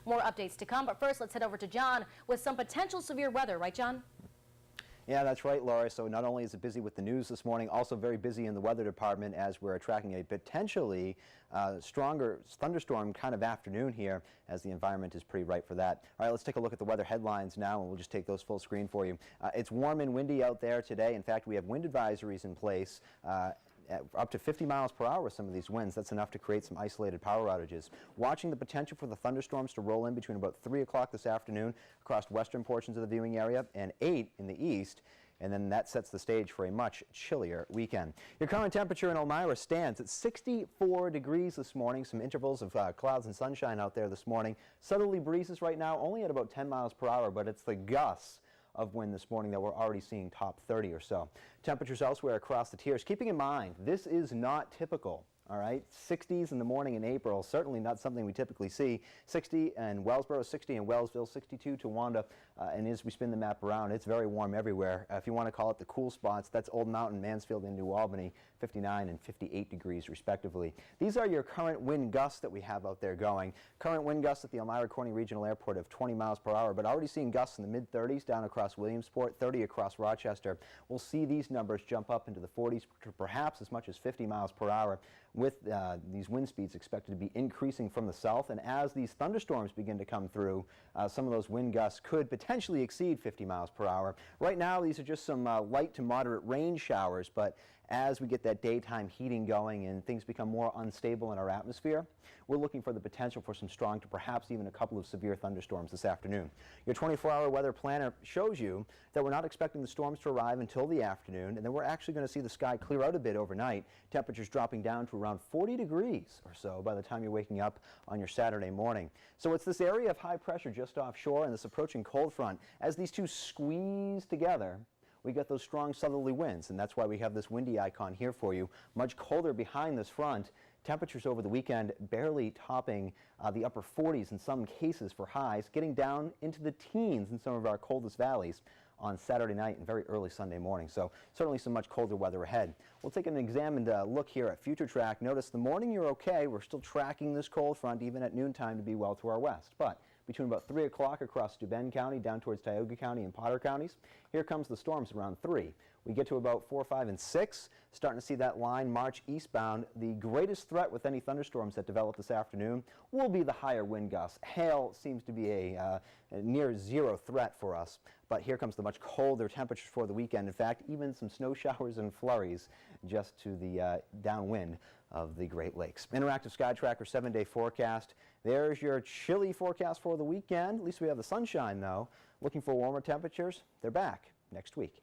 More updates to come, but first let's head over to John with some potential severe weather, right John? Yeah, that's right, Laura. So not only is it busy with the news this morning, also very busy in the weather department as we're tracking a potentially stronger thunderstorm kind of afternoon here, as the environment is pretty ripe for that. All right, let's take a look at the weather headlines now, and we'll just take those full screen for you. It's warm and windy out there today. In fact, we have wind advisories in place. Up to 50 miles per hour with some of these winds. That's enough to create some isolated power outages. Watching the potential for the thunderstorms to roll in between about 3 o'clock this afternoon across western portions of the viewing area and 8 in the east. And then that sets the stage for a much chillier weekend. Your current temperature in Elmira stands at 64 degrees this morning. Some intervals of clouds and sunshine out there this morning. Southerly breezes right now only at about 10 miles per hour, but it's the gusts of wind this morning that we're already seeing top 30 or so. Temperatures elsewhere across the tiers. Keeping in mind, this is not typical. All right, 60s in the morning in April, certainly not something we typically see. 60 in Wellsboro, 60 in Wellsville, 62 Towanda, and as we spin the map around, it's very warm everywhere. If you want to call it the cool spots, that's Old Mountain, Mansfield, and New Albany, 59 and 58 degrees respectively. These are your current wind gusts that we have out there going. Current wind gusts at the Elmira Corning Regional Airport of 20 miles per hour, but already seeing gusts in the mid-30s down across Williamsport, 30 across Rochester. We'll see these numbers jump up into the 40s to perhaps as much as 50 miles per hour, with these wind speeds expected to be increasing from the south. And as these thunderstorms begin to come through, some of those wind gusts could potentially exceed 50 miles per hour. Right now, these are just some light to moderate rain showers, but as we get that daytime heating going and things become more unstable in our atmosphere, we're looking for the potential for some strong to perhaps even a couple of severe thunderstorms this afternoon. Your 24-hour weather planner shows you that we're not expecting the storms to arrive until the afternoon, and then we're actually going to see the sky clear out a bit overnight, temperatures dropping down to around 40 degrees or so by the time you're waking up on your Saturday morning. So it's this area of high pressure just offshore and this approaching cold front. As these two squeeze together, we get those strong southerly winds, and that's why we have this windy icon here for you. Much colder behind this front. Temperatures over the weekend barely topping the upper 40s in some cases for highs, getting down into the teens in some of our coldest valleys on Saturday night and very early Sunday morning. So certainly some much colder weather ahead. We'll take an examined look here at Future Track. Notice the morning you're okay. We're still tracking this cold front even at noontime to be well to our west. But between about 3 o'clock across Steuben County down towards Tioga County and Potter counties, here comes the storms around 3. We get to about 4, 5, and 6, starting to see that line march eastbound. The greatest threat with any thunderstorms that develop this afternoon will be the higher wind gusts. Hail seems to be a near zero threat for us, but here comes the much colder temperatures for the weekend. In fact, even some snow showers and flurries just to the downwind of the Great Lakes. Interactive Sky Tracker 7-day forecast. There's your chilly forecast for the weekend. At least we have the sunshine, though. Looking for warmer temperatures. They're back next week.